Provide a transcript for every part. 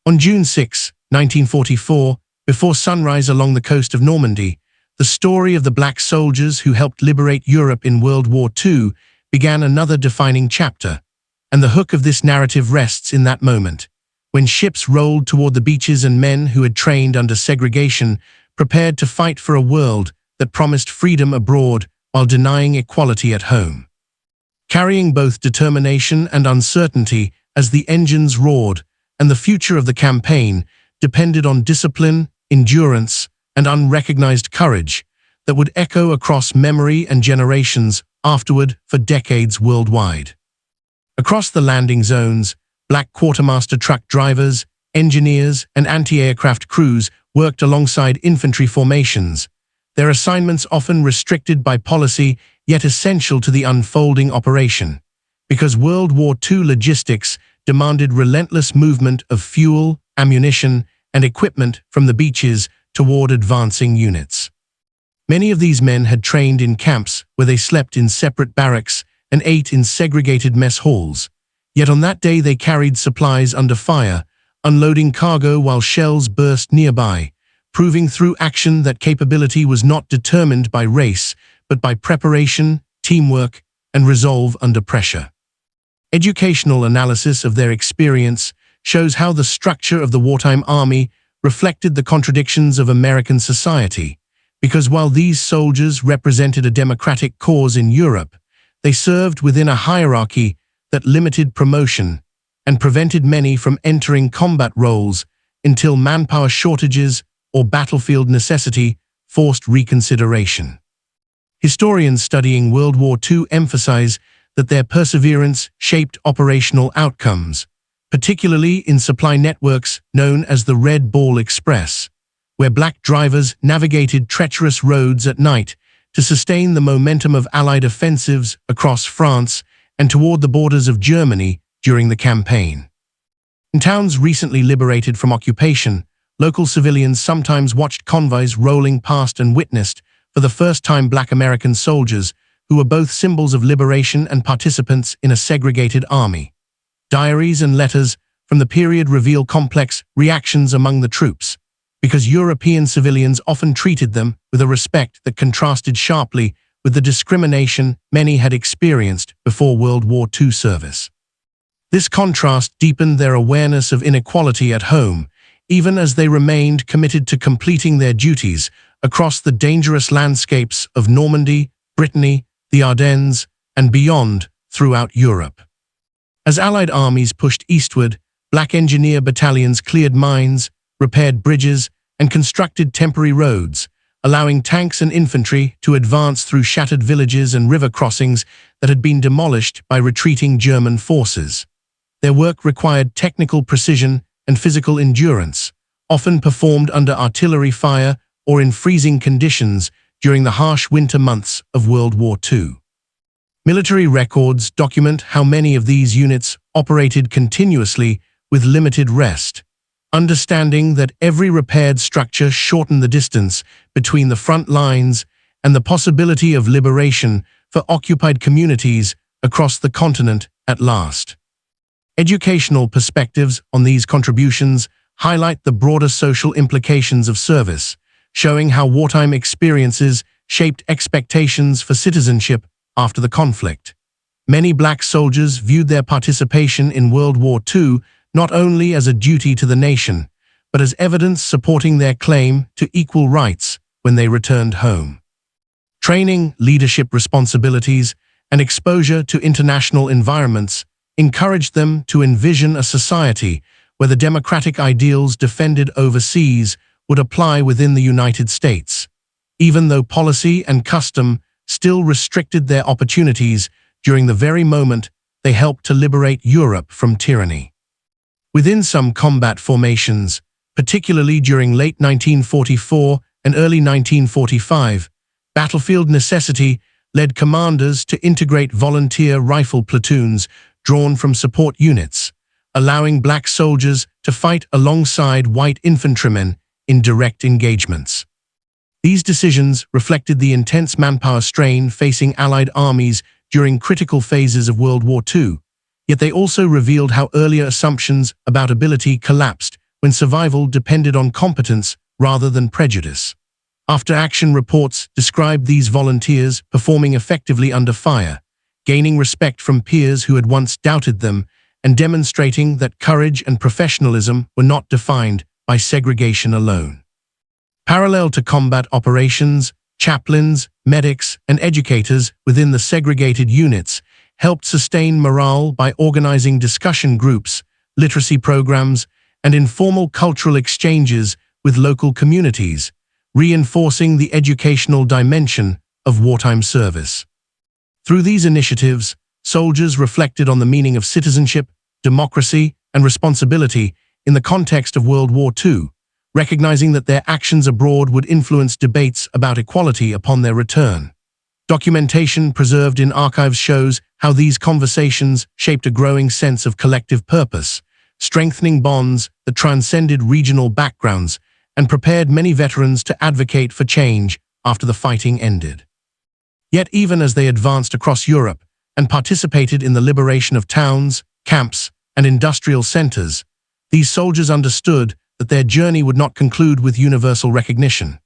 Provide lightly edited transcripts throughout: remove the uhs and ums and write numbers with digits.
On June 6, 1944, before sunrise along the coast of Normandy, the story of the black soldiers who helped liberate Europe in World War II began another defining chapter, and the hook of this narrative rests in that moment, when ships rolled toward the beaches and men who had trained under segregation prepared to fight for a world that promised freedom abroad while denying equality at home. Carrying both determination and uncertainty as the engines roared, and the future of the campaign depended on discipline, endurance, and unrecognized courage that would echo across memory and generations afterward for decades worldwide. Across the landing zones, black quartermaster truck drivers, engineers, and anti-aircraft crews worked alongside infantry formations, their assignments often restricted by policy yet essential to the unfolding operation, because World War II logistics demanded relentless movement of fuel, ammunition, and equipment from the beaches toward advancing units. Many of these men had trained in camps where they slept in separate barracks and ate in segregated mess halls, yet on that day they carried supplies under fire, unloading cargo while shells burst nearby, proving through action that capability was not determined by race, but by preparation, teamwork, and resolve under pressure. Educational analysis of their experience shows how the structure of the wartime army reflected the contradictions of American society, because while these soldiers represented a democratic cause in Europe, they served within a hierarchy that limited promotion and prevented many from entering combat roles until manpower shortages or battlefield necessity forced reconsideration. Historians studying World War II emphasize that their perseverance shaped operational outcomes, particularly in supply networks known as the Red Ball Express, where black drivers navigated treacherous roads at night to sustain the momentum of Allied offensives across France and toward the borders of Germany during the campaign. In towns recently liberated from occupation, local civilians sometimes watched convoys rolling past and witnessed, for the first time, black American soldiers who were both symbols of liberation and participants in a segregated army. Diaries and letters from the period reveal complex reactions among the troops, because European civilians often treated them with a respect that contrasted sharply with the discrimination many had experienced before World War II service. This contrast deepened their awareness of inequality at home, even as they remained committed to completing their duties across the dangerous landscapes of Normandy, Brittany, the Ardennes, and beyond throughout Europe. As Allied armies pushed eastward, black engineer battalions cleared mines, repaired bridges, and constructed temporary roads, allowing tanks and infantry to advance through shattered villages and river crossings that had been demolished by retreating German forces. Their work required technical precision and physical endurance, often performed under artillery fire or in freezing conditions during the harsh winter months of World War II. Military records document how many of these units operated continuously with limited rest, understanding that every repaired structure shortened the distance between the front lines and the possibility of liberation for occupied communities across the continent at last. Educational perspectives on these contributions highlight the broader social implications of service, showing how wartime experiences shaped expectations for citizenship after the conflict. Many black soldiers viewed their participation in World War II not only as a duty to the nation, but as evidence supporting their claim to equal rights when they returned home. Training, leadership responsibilities, and exposure to international environments encouraged them to envision a society where the democratic ideals defended overseas would apply within the United States, even though policy and custom still restricted their opportunities during the very moment they helped to liberate Europe from tyranny. Within some combat formations, particularly during late 1944 and early 1945, battlefield necessity led commanders to integrate volunteer rifle platoons drawn from support units, allowing black soldiers to fight alongside white infantrymen in direct engagements. These decisions reflected the intense manpower strain facing Allied armies during critical phases of World War II, yet they also revealed how earlier assumptions about ability collapsed when survival depended on competence rather than prejudice. After-action reports described these volunteers performing effectively under fire, gaining respect from peers who had once doubted them, and demonstrating that courage and professionalism were not defined by segregation alone. Parallel to combat operations, chaplains, medics, and educators within the segregated units helped sustain morale by organizing discussion groups, literacy programs, and informal cultural exchanges with local communities, reinforcing the educational dimension of wartime service. Through these initiatives, soldiers reflected on the meaning of citizenship, democracy, and responsibility in the context of World War II, recognizing that their actions abroad would influence debates about equality upon their return. Documentation preserved in archives shows how these conversations shaped a growing sense of collective purpose, strengthening bonds that transcended regional backgrounds and prepared many veterans to advocate for change after the fighting ended. Yet even as they advanced across Europe and participated in the liberation of towns, camps, and industrial centers, these soldiers understood that their journey would not conclude with universal recognition.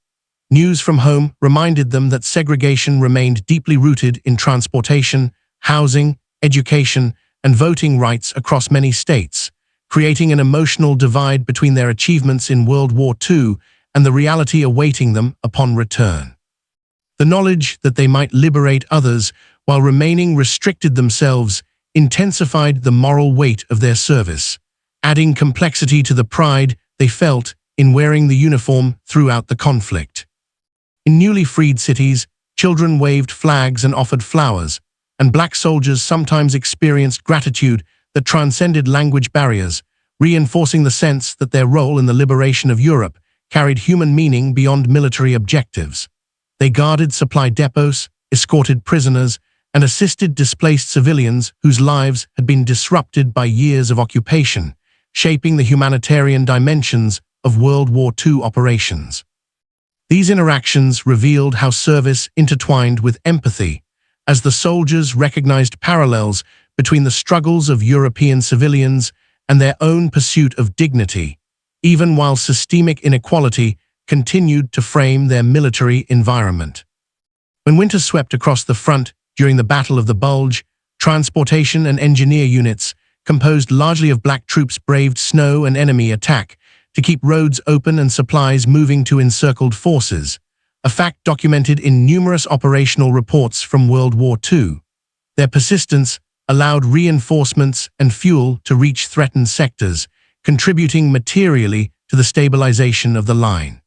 News from home reminded them that segregation remained deeply rooted in transportation, housing, education, and voting rights across many states, creating an emotional divide between their achievements in World War II and the reality awaiting them upon return. The knowledge that they might liberate others while remaining restricted themselves intensified the moral weight of their service, adding complexity to the pride they felt in wearing the uniform throughout the conflict. In newly freed cities, children waved flags and offered flowers, and black soldiers sometimes experienced gratitude that transcended language barriers, reinforcing the sense that their role in the liberation of Europe carried human meaning beyond military objectives. They guarded supply depots, escorted prisoners, and assisted displaced civilians whose lives had been disrupted by years of occupation, shaping the humanitarian dimensions of World War II operations. These interactions revealed how service intertwined with empathy, as the soldiers recognized parallels between the struggles of European civilians and their own pursuit of dignity, even while systemic inequality continued to frame their military environment. When winter swept across the front during the Battle of the Bulge, transportation and engineer units, composed largely of black troops, braved snow and enemy attack to keep roads open and supplies moving to encircled forces, a fact documented in numerous operational reports from World War II. Their persistence allowed reinforcements and fuel to reach threatened sectors, contributing materially to the stabilization of the line.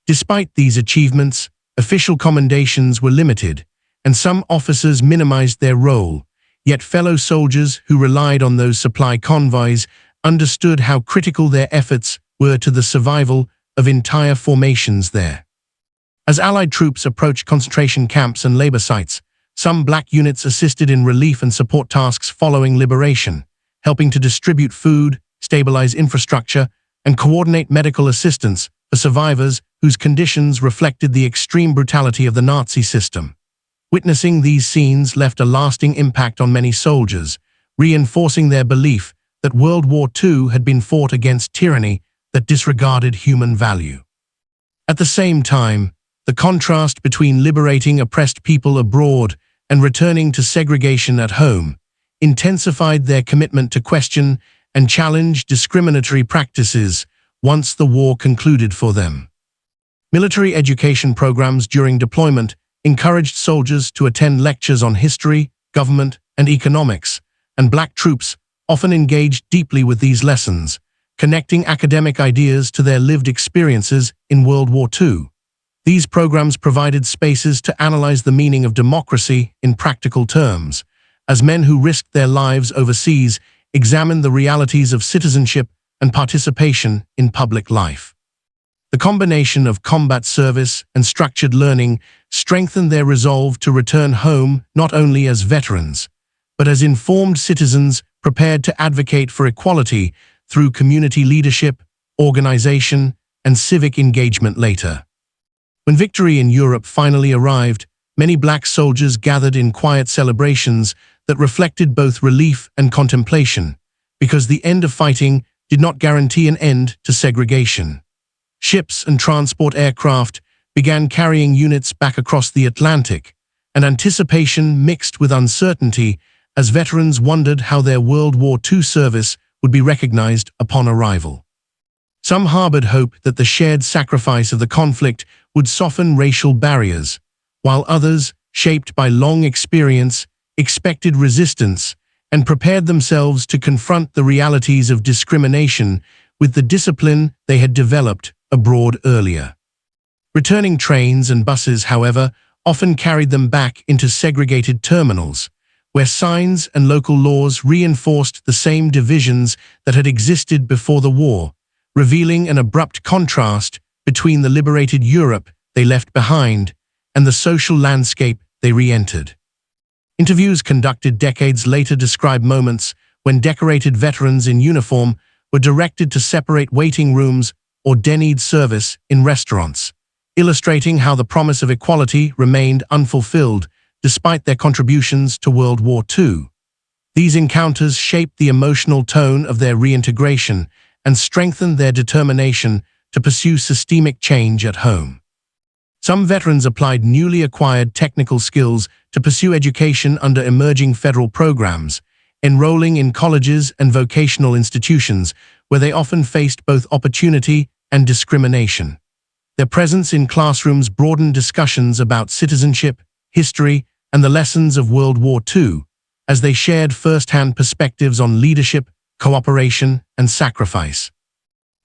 Despite these achievements, official commendations were limited, and some officers minimized their role, yet fellow soldiers who relied on those supply convoys understood how critical their efforts were to the survival of entire formations there. As Allied troops approached concentration camps and labor sites, some black units assisted in relief and support tasks following liberation, helping to distribute food, stabilize infrastructure, and coordinate medical assistance for survivors whose conditions reflected the extreme brutality of the Nazi system. Witnessing these scenes left a lasting impact on many soldiers, reinforcing their belief that World War II had been fought against tyranny that disregarded human value. At the same time, the contrast between liberating oppressed people abroad and returning to segregation at home intensified their commitment to question and challenge discriminatory practices once the war concluded for them. Military education programs during deployment encouraged soldiers to attend lectures on history, government, and economics, and black troops often engaged deeply with these lessons, connecting academic ideas to their lived experiences in World War II. These programs provided spaces to analyze the meaning of democracy in practical terms, as men who risked their lives overseas examined the realities of citizenship and participation in public life. The combination of combat service and structured learning strengthened their resolve to return home not only as veterans, but as informed citizens prepared to advocate for equality through community leadership, organization, and civic engagement later. When victory in Europe finally arrived, many black soldiers gathered in quiet celebrations that reflected both relief and contemplation, because the end of fighting did not guarantee an end to segregation. Ships and transport aircraft began carrying units back across the Atlantic, and anticipation mixed with uncertainty as veterans wondered how their World War II service would be recognized upon arrival. Some harbored hope that the shared sacrifice of the conflict would soften racial barriers, while others, shaped by long experience, expected resistance and prepared themselves to confront the realities of discrimination with the discipline they had developed abroad earlier. Returning trains and buses, however, often carried them back into segregated terminals, where signs and local laws reinforced the same divisions that had existed before the war, revealing an abrupt contrast between the liberated Europe they left behind and the social landscape they re-entered. Interviews conducted decades later describe moments when decorated veterans in uniform were directed to separate waiting rooms or denied service in restaurants, illustrating how the promise of equality remained unfulfilled despite their contributions to World War II. These encounters shaped the emotional tone of their reintegration and strengthened their determination to pursue systemic change at home. Some veterans applied newly acquired technical skills to pursue education under emerging federal programs, enrolling in colleges and vocational institutions where they often faced both opportunity and discrimination. Their presence in classrooms broadened discussions about citizenship, history, and the lessons of World War II, as they shared first-hand perspectives on leadership, cooperation, and sacrifice.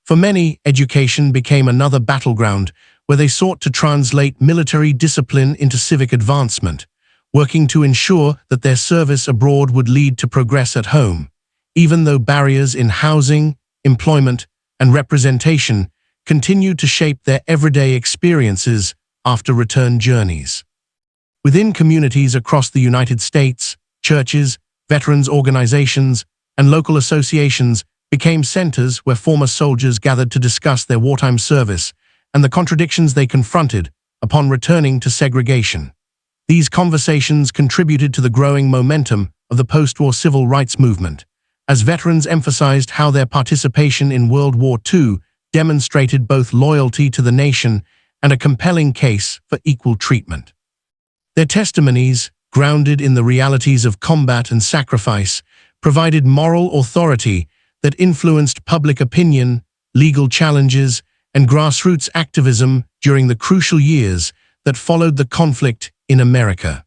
For many, education became another battleground where they sought to translate military discipline into civic advancement, working to ensure that their service abroad would lead to progress at home, even though barriers in housing, employment, and representation continued to shape their everyday experiences after return journeys. Within communities across the United States, churches, veterans organizations, and local associations became centers where former soldiers gathered to discuss their wartime service and the contradictions they confronted upon returning to segregation. These conversations contributed to the growing momentum of the post-war civil rights movement, as veterans emphasized how their participation in World War II demonstrated both loyalty to the nation and a compelling case for equal treatment. Their testimonies, grounded in the realities of combat and sacrifice, provided moral authority that influenced public opinion, legal challenges, and grassroots activism during the crucial years that followed the conflict in America.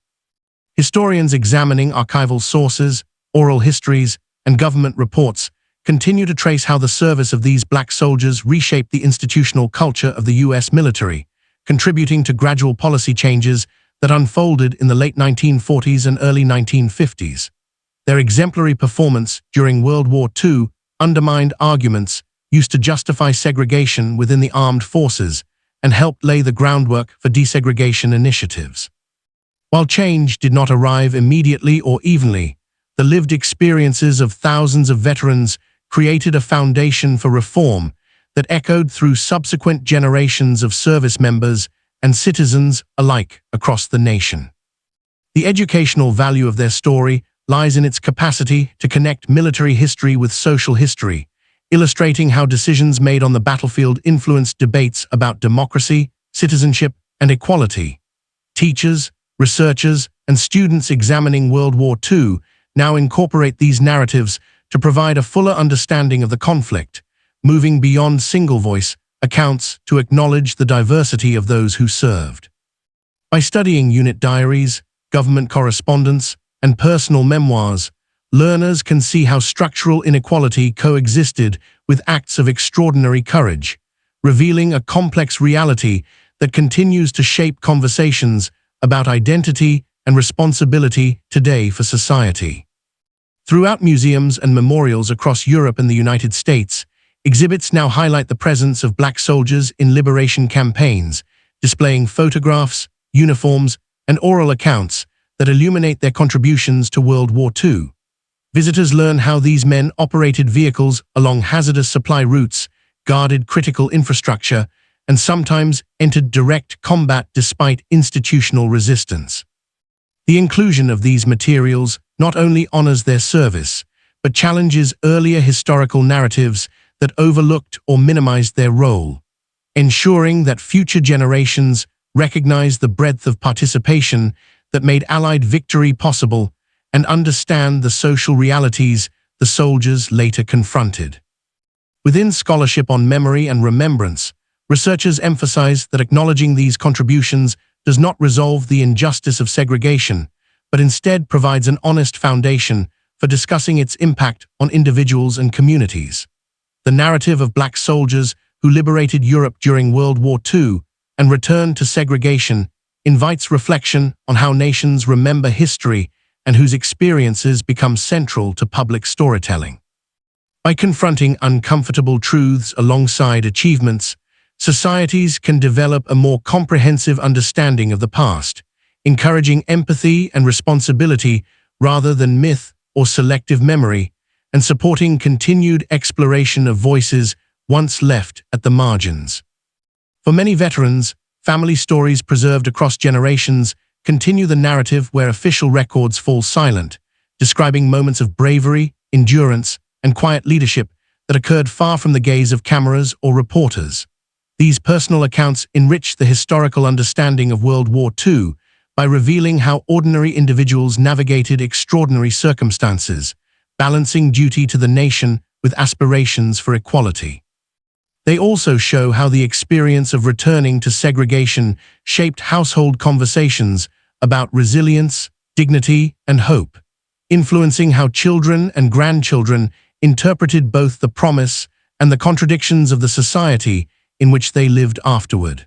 Historians examining archival sources, oral histories, and government reports continue to trace how the service of these black soldiers reshaped the institutional culture of the U.S. military, contributing to gradual policy changes that unfolded in the late 1940s and early 1950s. Their exemplary performance during World War II undermined arguments used to justify segregation within the armed forces and helped lay the groundwork for desegregation initiatives. While change did not arrive immediately or evenly, the lived experiences of thousands of veterans created a foundation for reform that echoed through subsequent generations of service members and citizens alike across the nation. The educational value of their story lies in its capacity to connect military history with social history, illustrating how decisions made on the battlefield influenced debates about democracy, citizenship, and equality. Teachers, researchers, and students examining World War II now incorporate these narratives to provide a fuller understanding of the conflict, moving beyond single-voice accounts to acknowledge the diversity of those who served. By studying unit diaries, government correspondence, and personal memoirs, learners can see how structural inequality coexisted with acts of extraordinary courage, revealing a complex reality that continues to shape conversations about identity and responsibility today for society. Throughout museums and memorials across Europe and the United States, exhibits now highlight the presence of black soldiers in liberation campaigns, displaying photographs, uniforms, and oral accounts that illuminate their contributions to World War II. Visitors learn how these men operated vehicles along hazardous supply routes, guarded critical infrastructure, and sometimes entered direct combat despite institutional resistance. The inclusion of these materials not only honors their service, but challenges earlier historical narratives that overlooked or minimized their role, ensuring that future generations recognize the breadth of participation that made Allied victory possible and understand the social realities the soldiers later confronted. Within scholarship on memory and remembrance, researchers emphasize that acknowledging these contributions does not resolve the injustice of segregation, but instead provides an honest foundation for discussing its impact on individuals and communities. The narrative of Black soldiers who liberated Europe during World War II and returned to segregation invites reflection on how nations remember history and whose experiences become central to public storytelling. By confronting uncomfortable truths alongside achievements, societies can develop a more comprehensive understanding of the past, encouraging empathy and responsibility rather than myth or selective memory, and supporting continued exploration of voices once left at the margins. For many veterans, family stories preserved across generations continue the narrative where official records fall silent, describing moments of bravery, endurance, and quiet leadership that occurred far from the gaze of cameras or reporters. These personal accounts enrich the historical understanding of World War II by revealing how ordinary individuals navigated extraordinary circumstances, balancing duty to the nation with aspirations for equality. They also show how the experience of returning to segregation shaped household conversations about resilience, dignity, and hope, influencing how children and grandchildren interpreted both the promise and the contradictions of the society in which they lived afterward.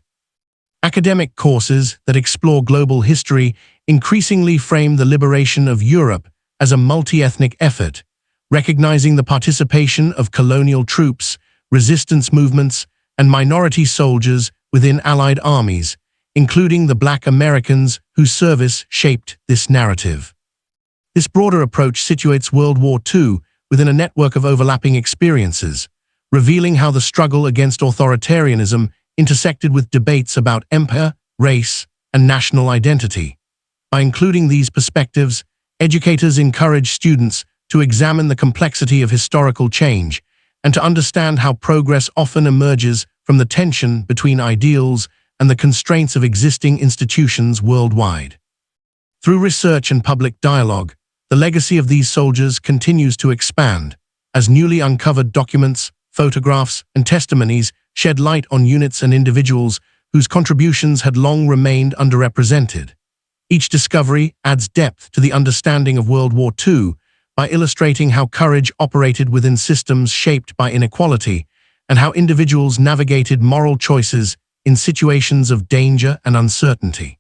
Academic courses that explore global history increasingly frame the liberation of Europe as a multi-ethnic effort, recognizing the participation of colonial troops, resistance movements, and minority soldiers within Allied armies, including the Black Americans whose service shaped this narrative. This broader approach situates World War II within a network of overlapping experiences, revealing how the struggle against authoritarianism intersected with debates about empire, race, and national identity. By including these perspectives, educators encourage students to examine the complexity of historical change and to understand how progress often emerges from the tension between ideals and the constraints of existing institutions worldwide. Through research and public dialogue, the legacy of these soldiers continues to expand, as newly uncovered documents, photographs, and testimonies shed light on units and individuals whose contributions had long remained underrepresented. Each discovery adds depth to the understanding of World War II by illustrating how courage operated within systems shaped by inequality and how individuals navigated moral choices in situations of danger and uncertainty.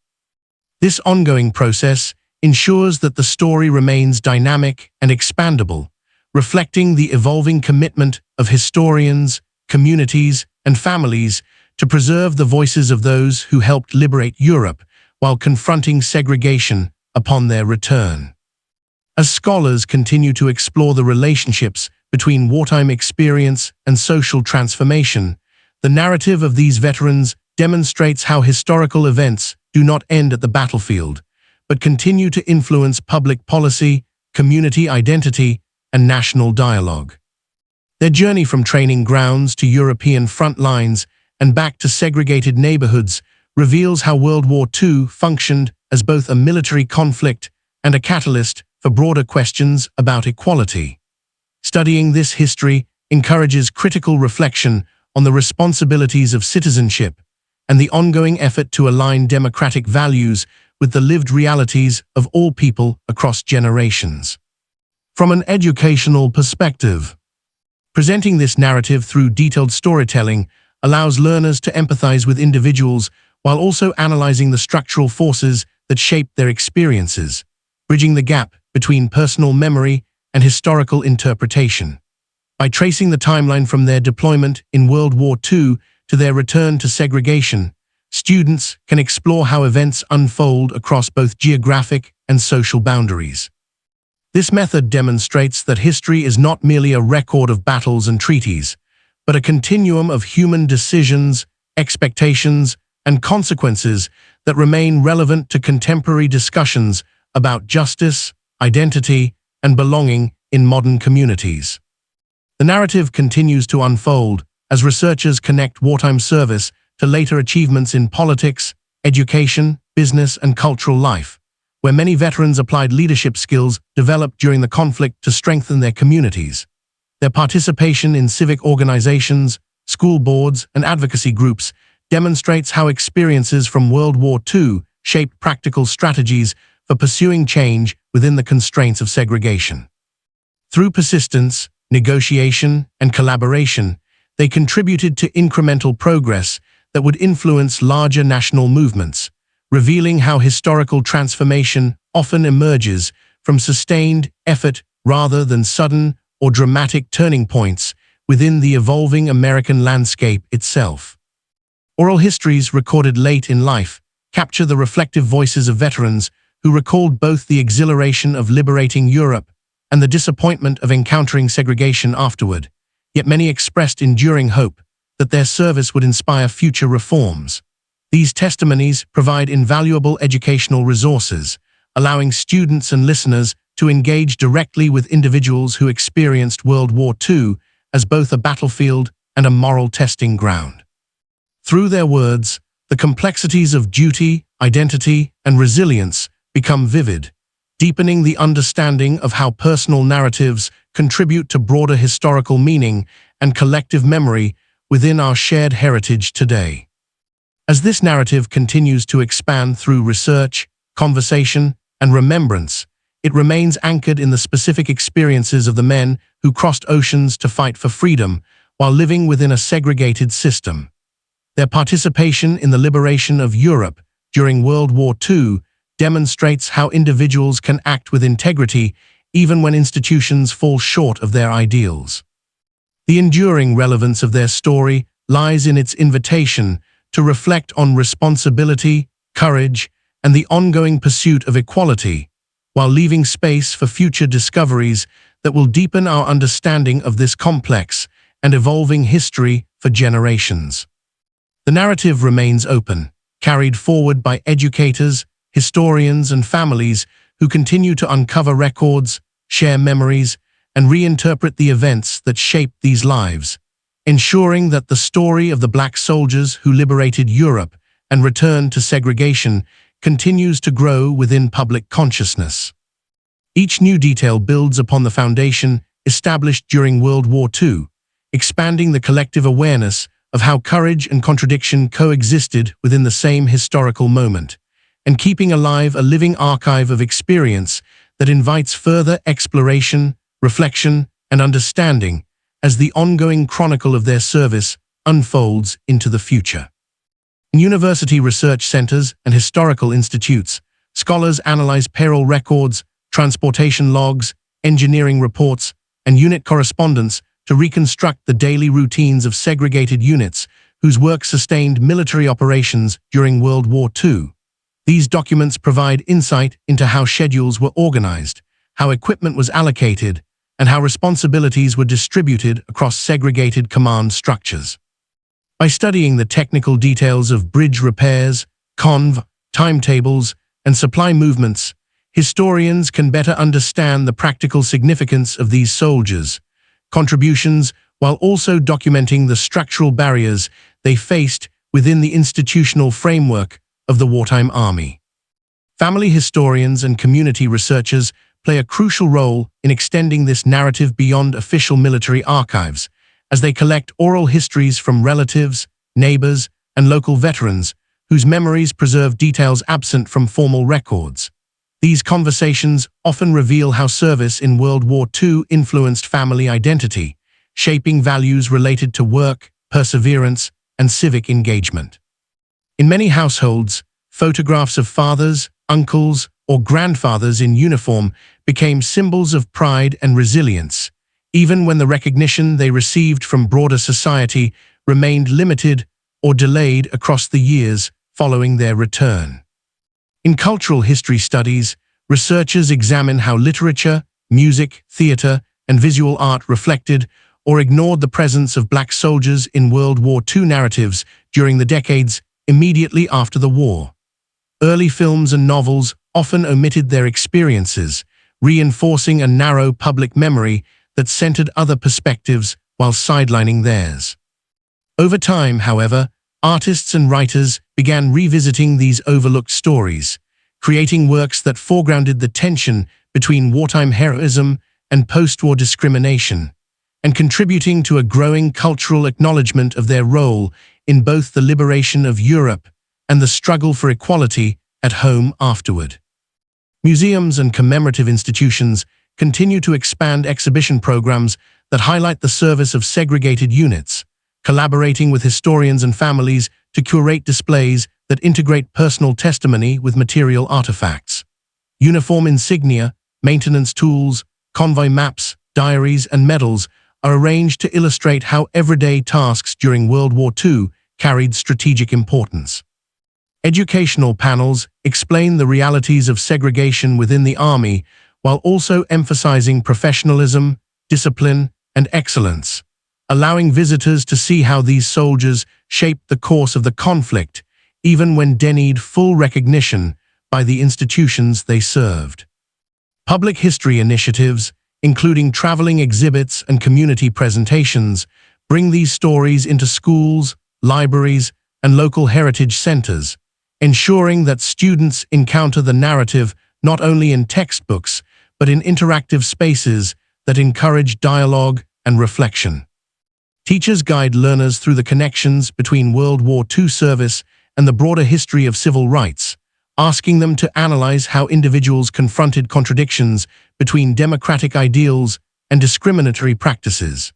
This ongoing process ensures that the story remains dynamic and expandable, reflecting the evolving commitment of historians, communities, and families to preserve the voices of those who helped liberate Europe while confronting segregation upon their return. As scholars continue to explore the relationships between wartime experience and social transformation, the narrative of these veterans demonstrates how historical events do not end at the battlefield, but continue to influence public policy, community identity, and national dialogue. Their journey from training grounds to European front lines and back to segregated neighborhoods reveals how World War II functioned as both a military conflict and a catalyst for broader questions about equality. Studying this history encourages critical reflection on the responsibilities of citizenship and the ongoing effort to align democratic values with the lived realities of all people across generations. From an educational perspective, presenting this narrative through detailed storytelling allows learners to empathize with individuals while also analyzing the structural forces that shape their experiences, bridging the gap between personal memory and historical interpretation. By tracing the timeline from their deployment in World War II to their return to segregation, students can explore how events unfold across both geographic and social boundaries. This method demonstrates that history is not merely a record of battles and treaties, but a continuum of human decisions, expectations, and consequences that remain relevant to contemporary discussions about justice, identity, and belonging in modern communities. The narrative continues to unfold as researchers connect wartime service to later achievements in politics, education, business, and cultural life, where many veterans applied leadership skills developed during the conflict to strengthen their communities. Their participation in civic organizations, school boards, and advocacy groups demonstrates how experiences from World War II shaped practical strategies for pursuing change within the constraints of segregation. Through persistence, negotiation, and collaboration, they contributed to incremental progress that would influence larger national movements, revealing how historical transformation often emerges from sustained effort rather than sudden or dramatic turning points within the evolving American landscape itself. Oral histories recorded late in life capture the reflective voices of veterans who recalled both the exhilaration of liberating Europe and the disappointment of encountering segregation afterward, yet many expressed enduring hope that their service would inspire future reforms. These testimonies provide invaluable educational resources, allowing students and listeners to engage directly with individuals who experienced World War II as both a battlefield and a moral testing ground. Through their words, the complexities of duty, identity, and resilience become vivid, deepening the understanding of how personal narratives contribute to broader historical meaning and collective memory within our shared heritage today. As this narrative continues to expand through research, conversation, and remembrance, it remains anchored in the specific experiences of the men who crossed oceans to fight for freedom while living within a segregated system. Their participation in the liberation of Europe during World War II demonstrates how individuals can act with integrity even when institutions fall short of their ideals. The enduring relevance of their story lies in its invitation to reflect on responsibility, courage, and the ongoing pursuit of equality, while leaving space for future discoveries that will deepen our understanding of this complex and evolving history for generations. The narrative remains open, carried forward by educators, historians, and families who continue to uncover records, share memories, and reinterpret the events that shaped these lives, ensuring that the story of the Black soldiers who liberated Europe and returned to segregation continues to grow within public consciousness. Each new detail builds upon the foundation established during World War II, expanding the collective awareness of how courage and contradiction coexisted within the same historical moment, and keeping alive a living archive of experience that invites further exploration, reflection, and understanding as the ongoing chronicle of their service unfolds into the future. In university research centers and historical institutes, scholars analyze payroll records, transportation logs, engineering reports, and unit correspondence to reconstruct the daily routines of segregated units whose work sustained military operations during World War II. These documents provide insight into how schedules were organized, how equipment was allocated, and how responsibilities were distributed across segregated command structures. By studying the technical details of bridge repairs, conv, timetables, and supply movements, historians can better understand the practical significance of these soldiers' contributions while also documenting the structural barriers they faced within the institutional framework of the wartime army. Family historians and community researchers play a crucial role in extending this narrative beyond official military archives, as they collect oral histories from relatives, neighbors, and local veterans whose memories preserve details absent from formal records. These conversations often reveal how service in World War II influenced family identity, shaping values related to work, perseverance, and civic engagement. In many households, photographs of fathers, uncles, or grandfathers in uniform became symbols of pride and resilience, even when the recognition they received from broader society remained limited or delayed across the years following their return. In cultural history studies, researchers examine how literature, music, theater, and visual art reflected or ignored the presence of Black soldiers in World War II narratives during the decades immediately after the war. Early films and novels often omitted their experiences, reinforcing a narrow public memory that centered other perspectives while sidelining theirs. Over time, however, artists and writers began revisiting these overlooked stories, creating works that foregrounded the tension between wartime heroism and post-war discrimination, and contributing to a growing cultural acknowledgement of their role in both the liberation of Europe and the struggle for equality at home afterward. Museums and commemorative institutions continue to expand exhibition programs that highlight the service of segregated units, collaborating with historians and families to curate displays that integrate personal testimony with material artifacts. Uniform insignia, maintenance tools, convoy maps, diaries, and medals are arranged to illustrate how everyday tasks during World War II carried strategic importance. Educational panels explain the realities of segregation within the Army while also emphasizing professionalism, discipline, and excellence, allowing visitors to see how these soldiers shaped the course of the conflict, even when denied full recognition by the institutions they served. Public history initiatives, including traveling exhibits and community presentations, bring these stories into schools, libraries, and local heritage centers, ensuring that students encounter the narrative not only in textbooks, but in interactive spaces that encourage dialogue and reflection. Teachers guide learners through the connections between World War II service and the broader history of civil rights, asking them to analyze how individuals confronted contradictions between democratic ideals and discriminatory practices.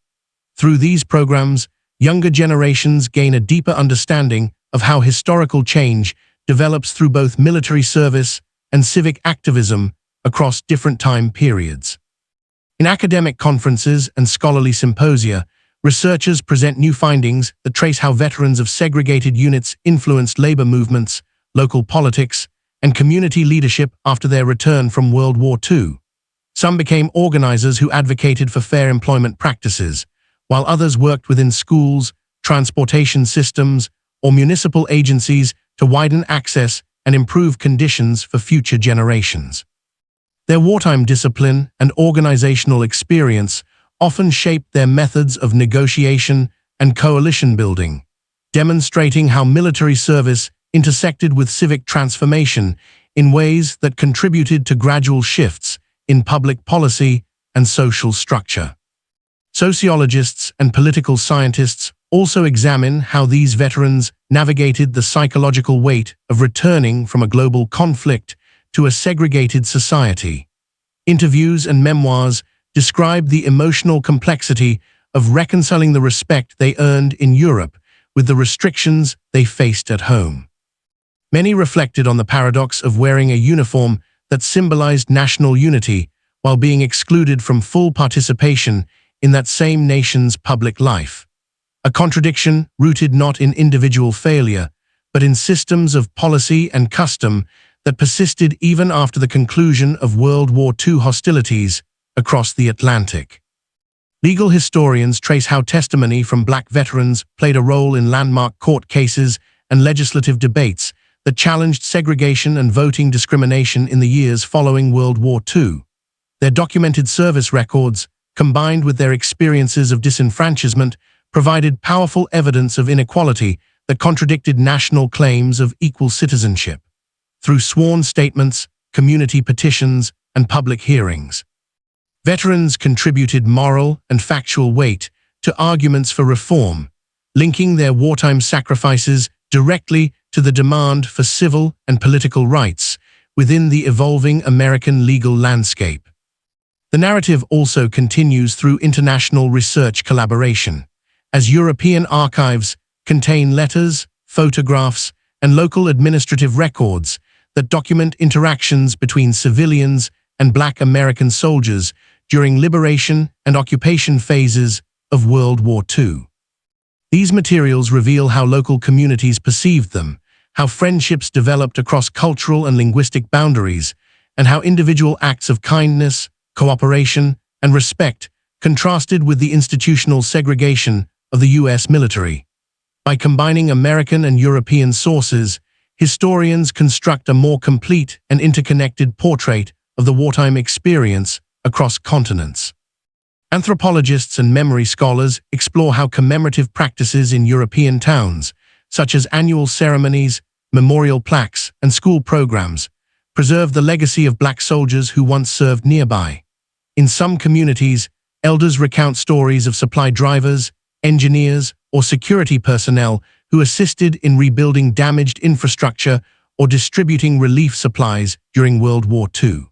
Through these programs, younger generations gain a deeper understanding of how historical change develops through both military service and civic activism across different time periods. In academic conferences and scholarly symposia, researchers present new findings that trace how veterans of segregated units influenced labor movements, local politics, and community leadership after their return from World War II. Some became organizers who advocated for fair employment practices, while others worked within schools, transportation systems, or municipal agencies to widen access and improve conditions for future generations. Their wartime discipline and organizational experience often shaped their methods of negotiation and coalition building, demonstrating how military service intersected with civic transformation in ways that contributed to gradual shifts in public policy and social structure. Sociologists and political scientists also examine how these veterans navigated the psychological weight of returning from a global conflict to a segregated society. Interviews and memoirs describe the emotional complexity of reconciling the respect they earned in Europe with the restrictions they faced at home. Many reflected on the paradox of wearing a uniform that symbolized national unity while being excluded from full participation in that same nation's public life. A contradiction rooted not in individual failure, but in systems of policy and custom that persisted even after the conclusion of World War II hostilities across the Atlantic. Legal historians trace how testimony from Black veterans played a role in landmark court cases and legislative debates that challenged segregation and voting discrimination in the years following World War II. Their documented service records, combined with their experiences of disenfranchisement, provided powerful evidence of inequality that contradicted national claims of equal citizenship. Through sworn statements, community petitions, and public hearings, veterans contributed moral and factual weight to arguments for reform, linking their wartime sacrifices directly to the demand for civil and political rights within the evolving American legal landscape. The narrative also continues through international research collaboration, as European archives contain letters, photographs, and local administrative records that document interactions between civilians and Black American soldiers during liberation and occupation phases of World War II. These materials reveal how local communities perceived them, how friendships developed across cultural and linguistic boundaries, and how individual acts of kindness, cooperation, and respect contrasted with the institutional segregation of the U.S. military. By combining American and European sources, historians construct a more complete and interconnected portrait of the wartime experience across continents. Anthropologists and memory scholars explore how commemorative practices in European towns, such as annual ceremonies, memorial plaques, and school programs, preserve the legacy of Black soldiers who once served nearby. In some communities, elders recount stories of supply drivers, engineers, or security personnel who assisted in rebuilding damaged infrastructure or distributing relief supplies during World War II.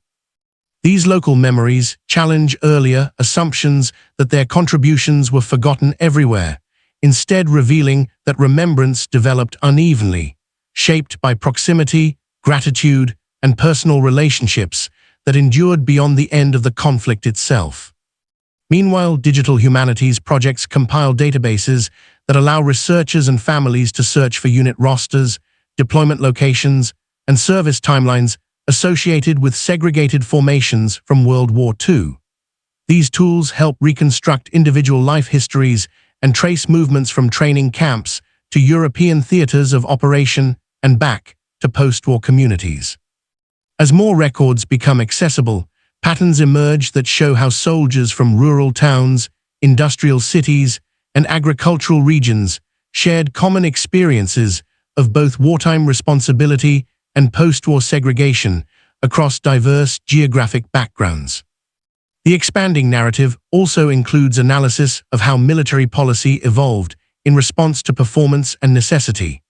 These local memories challenge earlier assumptions that their contributions were forgotten everywhere, instead revealing that remembrance developed unevenly, shaped by proximity, gratitude, and personal relationships that endured beyond the end of the conflict itself. Meanwhile, digital humanities projects compile databases that allow researchers and families to search for unit rosters, deployment locations, and service timelines associated with segregated formations from World War II. These tools help reconstruct individual life histories and trace movements from training camps to European theaters of operation and back to post-war communities. As more records become accessible, patterns emerge that show how soldiers from rural towns, industrial cities, and agricultural regions shared common experiences of both wartime responsibility and post-war segregation across diverse geographic backgrounds. The expanding narrative also includes analysis of how military policy evolved in response to performance and necessity.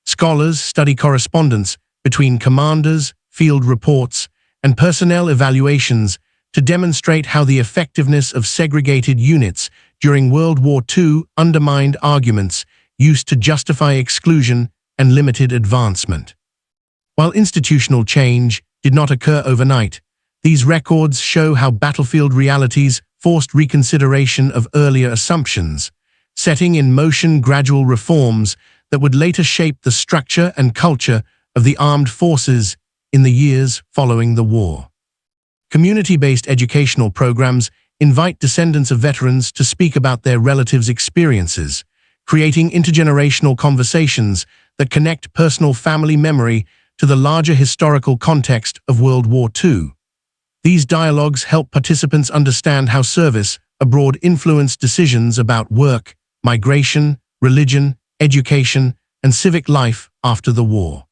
Scholars study correspondence between commanders, field reports, and personnel evaluations to demonstrate how the effectiveness of segregated units during World War II undermined arguments used to justify exclusion and limited advancement. While institutional change did not occur overnight, these records show how battlefield realities forced reconsideration of earlier assumptions, setting in motion gradual reforms that would later shape the structure and culture of the armed forces in the years following the war. Community-based educational programs invite descendants of veterans to speak about their relatives' experiences, creating intergenerational conversations that connect personal family memory to the larger historical context of World War II. These dialogues help participants understand how service abroad influenced decisions about work, migration, religion, education, and civic life after the war.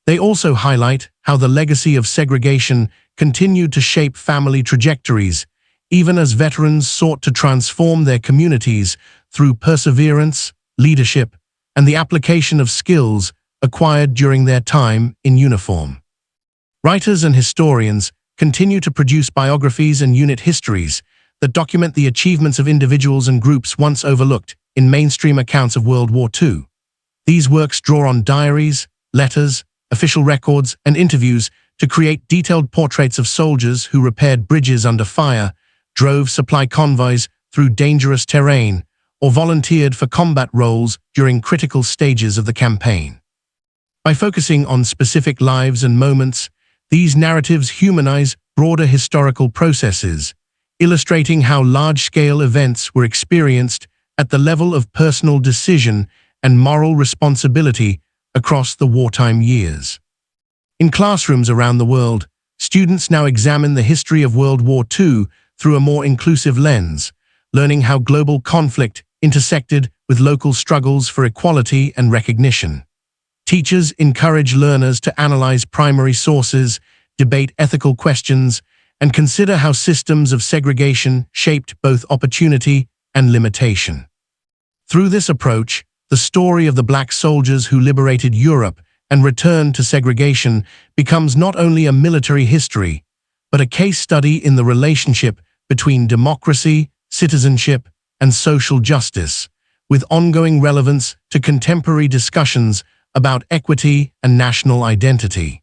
They also highlight how the legacy of segregation continued to shape family trajectories, even as veterans sought to transform their communities through perseverance, leadership, and the application of skills acquired during their time in uniform. Writers and historians continue to produce biographies and unit histories that document the achievements of individuals and groups once overlooked in mainstream accounts of World War II. These works draw on diaries, letters, official records, and interviews to create detailed portraits of soldiers who repaired bridges under fire, drove supply convoys through dangerous terrain, or volunteered for combat roles during critical stages of the campaign. By focusing on specific lives and moments, these narratives humanize broader historical processes, illustrating how large-scale events were experienced at the level of personal decision and moral responsibility across the wartime years. In classrooms around the world, students now examine the history of World War II through a more inclusive lens, learning how global conflict intersected with local struggles for equality and recognition. Teachers encourage learners to analyze primary sources, debate ethical questions, and consider how systems of segregation shaped both opportunity and limitation. Through this approach, the story of the Black soldiers who liberated Europe and returned to segregation becomes not only a military history, but a case study in the relationship between democracy, citizenship, and social justice, with ongoing relevance to contemporary discussions about equity and national identity.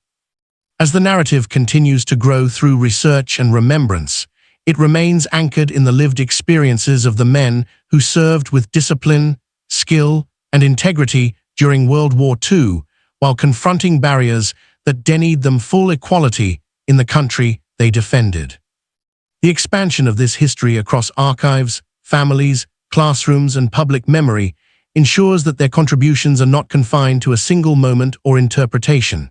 As the narrative continues to grow through research and remembrance, it remains anchored in the lived experiences of the men who served with discipline, skill, and integrity during World War II, while confronting barriers that denied them full equality in the country they defended. The expansion of this history across archives, families, classrooms, and public memory ensures that their contributions are not confined to a single moment or interpretation,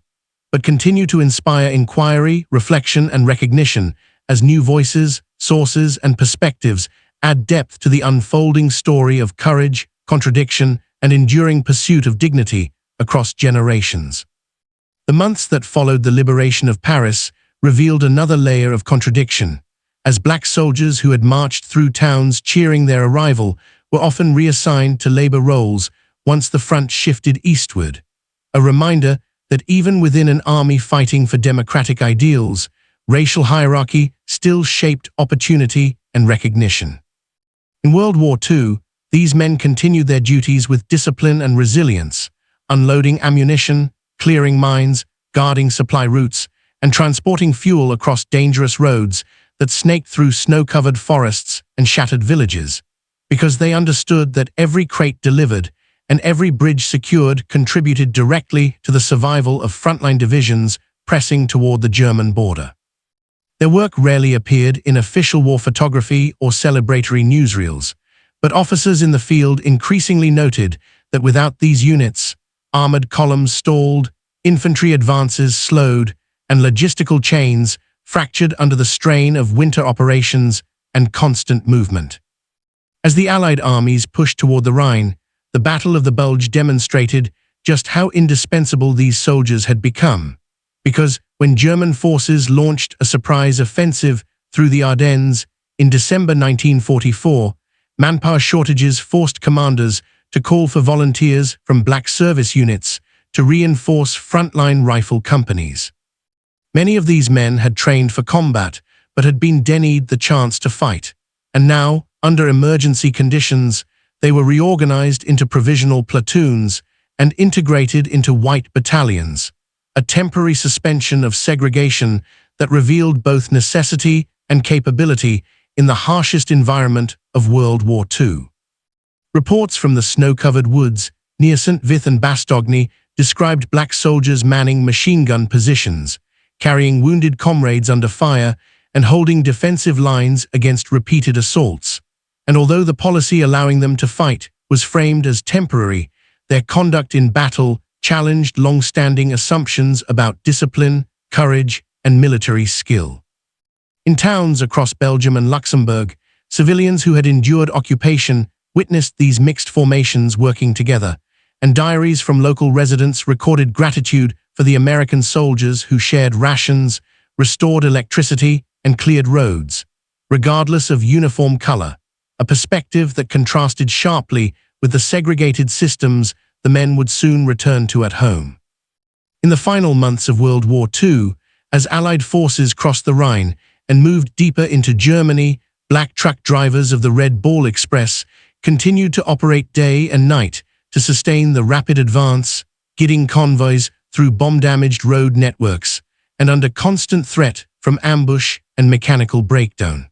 but continue to inspire inquiry, reflection, and recognition as new voices, sources, and perspectives add depth to the unfolding story of courage, contradiction, and enduring pursuit of dignity across generations. The months that followed the liberation of Paris revealed another layer of contradiction, as black soldiers who had marched through towns cheering their arrival were often reassigned to labor roles once the front shifted eastward, a reminder that even within an army fighting for democratic ideals, racial hierarchy still shaped opportunity and recognition. In World War II, these men continued their duties with discipline and resilience, unloading ammunition, clearing mines, guarding supply routes, and transporting fuel across dangerous roads that snaked through snow-covered forests and shattered villages, because they understood that every crate delivered and every bridge secured contributed directly to the survival of frontline divisions pressing toward the German border. Their work rarely appeared in official war photography or celebratory newsreels, but officers in the field increasingly noted that without these units, armored columns stalled, infantry advances slowed, and logistical chains fractured under the strain of winter operations and constant movement. As the Allied armies pushed toward the Rhine, the Battle of the Bulge demonstrated just how indispensable these soldiers had become, because when German forces launched a surprise offensive through the Ardennes in December 1944, manpower shortages forced commanders to call for volunteers from black service units to reinforce frontline rifle companies. Many of these men had trained for combat, but had been denied the chance to fight, and now, under emergency conditions, they were reorganized into provisional platoons and integrated into white battalions, a temporary suspension of segregation that revealed both necessity and capability in the harshest environment of World War II. Reports from the snow-covered woods near St. Vith and Bastogne described black soldiers manning machine gun positions, carrying wounded comrades under fire and holding defensive lines against repeated assaults. And although the policy allowing them to fight was framed as temporary, their conduct in battle challenged long-standing assumptions about discipline, courage, and military skill. In towns across Belgium and Luxembourg, civilians who had endured occupation witnessed these mixed formations working together, and diaries from local residents recorded gratitude for the American soldiers who shared rations, restored electricity, and cleared roads, regardless of uniform color, a perspective that contrasted sharply with the segregated systems the men would soon return to at home. In the final months of World War II, as Allied forces crossed the Rhine and moved deeper into Germany, black truck drivers of the Red Ball Express continued to operate day and night to sustain the rapid advance, guiding convoys through bomb-damaged road networks and under constant threat from ambush and mechanical breakdown.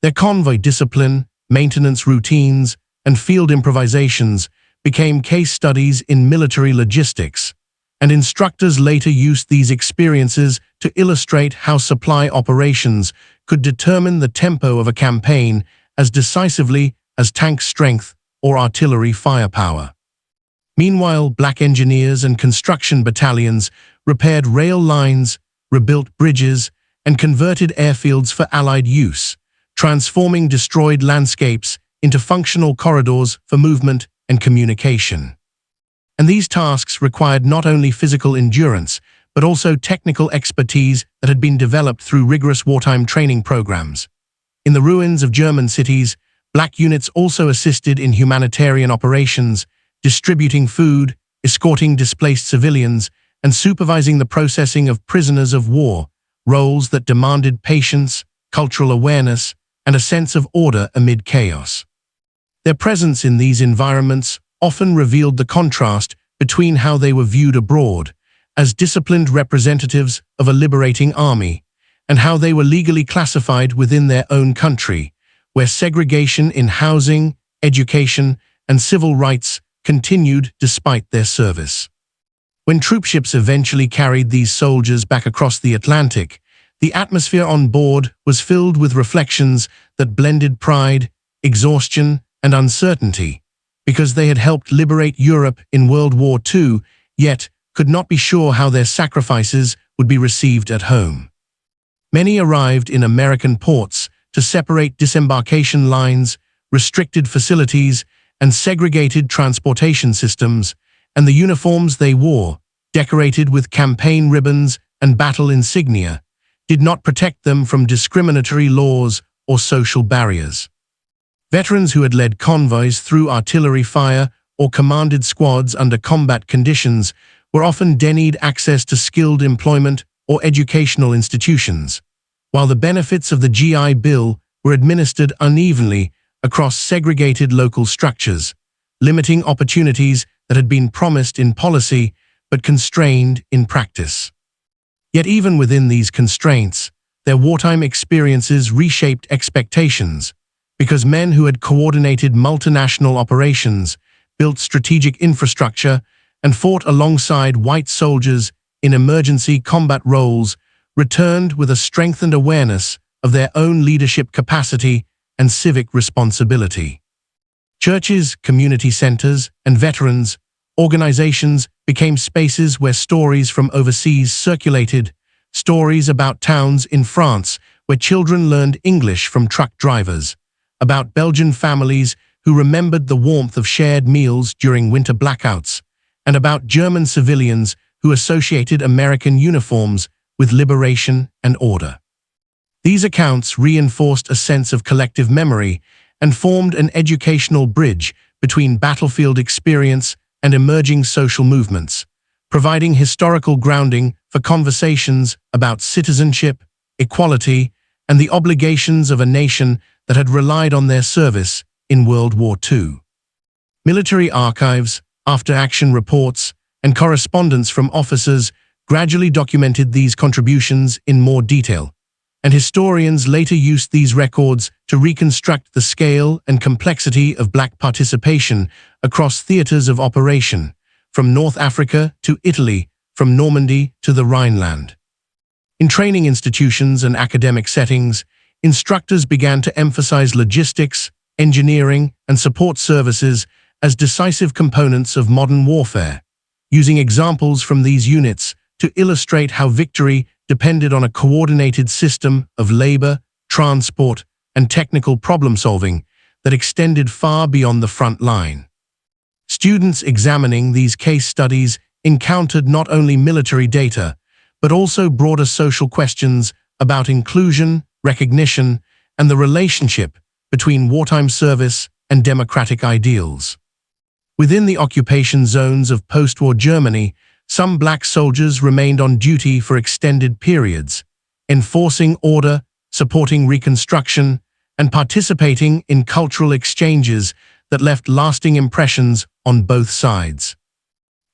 Their convoy discipline, maintenance routines, and field improvisations became case studies in military logistics, and instructors later used these experiences to illustrate how supply operations could determine the tempo of a campaign as decisively as tank strength or artillery firepower. Meanwhile, black engineers and construction battalions repaired rail lines, rebuilt bridges, and converted airfields for Allied use, transforming destroyed landscapes into functional corridors for movement and communication. And these tasks required not only physical endurance, but also technical expertise that had been developed through rigorous wartime training programs. In the ruins of German cities, black units also assisted in humanitarian operations, distributing food, escorting displaced civilians, and supervising the processing of prisoners of war, roles that demanded patience, cultural awareness, and a sense of order amid chaos. Their presence in these environments often revealed the contrast between how they were viewed abroad, as disciplined representatives of a liberating army, and how they were legally classified within their own country, where segregation in housing, education, and civil rights continued despite their service. When troopships eventually carried these soldiers back across the Atlantic, the atmosphere on board was filled with reflections that blended pride, exhaustion, and uncertainty, because they had helped liberate Europe in World War II, yet could not be sure how their sacrifices would be received at home. Many arrived in American ports to separate disembarkation lines, restricted facilities, and segregated transportation systems, and the uniforms they wore, decorated with campaign ribbons and battle insignia, did not protect them from discriminatory laws or social barriers. Veterans who had led convoys through artillery fire or commanded squads under combat conditions were often denied access to skilled employment or educational institutions, while the benefits of the GI Bill were administered unevenly across segregated local structures, limiting opportunities that had been promised in policy but constrained in practice. Yet even within these constraints, their wartime experiences reshaped expectations, because men who had coordinated multinational operations, built strategic infrastructure, and fought alongside white soldiers in emergency combat roles returned with a strengthened awareness of their own leadership capacity and civic responsibility. Churches, community centers, and veterans organizations became spaces where stories from overseas circulated, stories about towns in France where children learned English from truck drivers, about Belgian families who remembered the warmth of shared meals during winter blackouts, and about German civilians who associated American uniforms with liberation and order. These accounts reinforced a sense of collective memory and formed an educational bridge between battlefield experience and emerging social movements, providing historical grounding for conversations about citizenship, equality, and the obligations of a nation that had relied on their service in World War II. Military archives, after-action reports, and correspondence from officers gradually documented these contributions in more detail, and historians later used these records to reconstruct the scale and complexity of Black participation across theaters of operation, from North Africa to Italy, from Normandy to the Rhineland. In training institutions and academic settings, instructors began to emphasize logistics, engineering, and support services as decisive components of modern warfare, using examples from these units to illustrate how victory depended on a coordinated system of labor, transport, and technical problem-solving that extended far beyond the front line. Students examining these case studies encountered not only military data, but also broader social questions about inclusion, recognition, and the relationship between wartime service and democratic ideals. Within the occupation zones of post-war Germany, some Black soldiers remained on duty for extended periods, enforcing order, supporting reconstruction, and participating in cultural exchanges that left lasting impressions on both sides.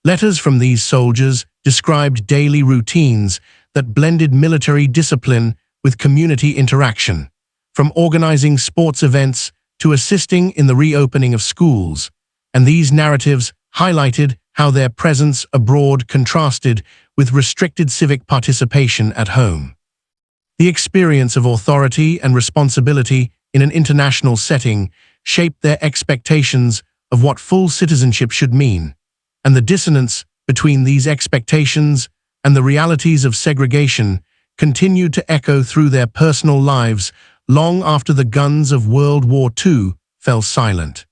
Letters from these soldiers described daily routines that blended military discipline with community interaction, from organizing sports events to assisting in the reopening of schools, and these narratives highlighted how their presence abroad contrasted with restricted civic participation at home. The experience of authority and responsibility in an international setting shaped their expectations of what full citizenship should mean, and the dissonance between these expectations and the realities of segregation continued to echo through their personal lives long after the guns of World War II fell silent.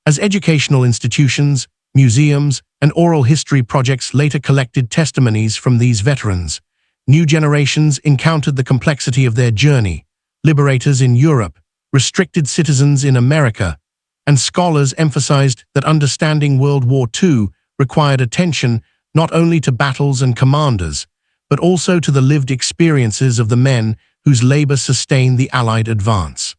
As educational institutions, museums, and oral history projects later collected testimonies from these veterans, new generations encountered the complexity of their journey: liberators in Europe, restricted citizens in America, and scholars emphasized that understanding World War II required attention not only to battles and commanders, but also to the lived experiences of the men whose labor sustained the Allied advance.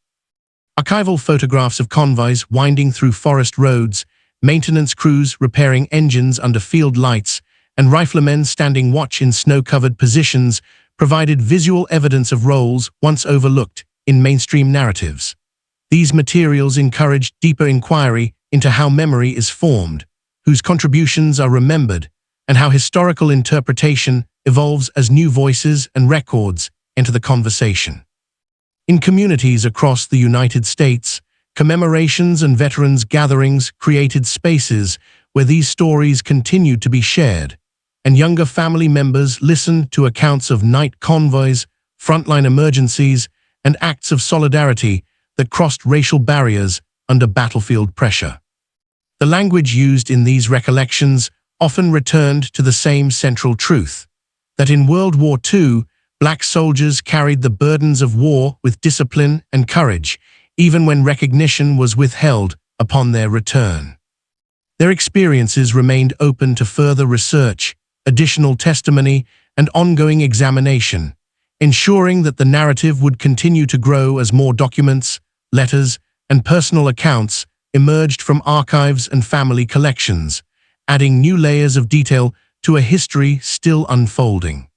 Archival photographs of convoys winding through forest roads, maintenance crews repairing engines under field lights, and riflemen standing watch in snow-covered positions provided visual evidence of roles once overlooked in mainstream narratives. These materials encouraged deeper inquiry into how memory is formed, whose contributions are remembered, and how historical interpretation evolves as new voices and records enter the conversation. In communities across the United States, commemorations and veterans gatherings created spaces where these stories continued to be shared, and younger family members listened to accounts of night convoys, frontline emergencies, and acts of solidarity that crossed racial barriers under battlefield pressure. The language used in these recollections often returned to the same central truth, that in World War II, Black soldiers carried the burdens of war with discipline and courage, even when recognition was withheld upon their return. Their experiences remained open to further research, additional testimony, and ongoing examination, ensuring that the narrative would continue to grow as more documents, letters, and personal accounts emerged from archives and family collections, adding new layers of detail to a history still unfolding.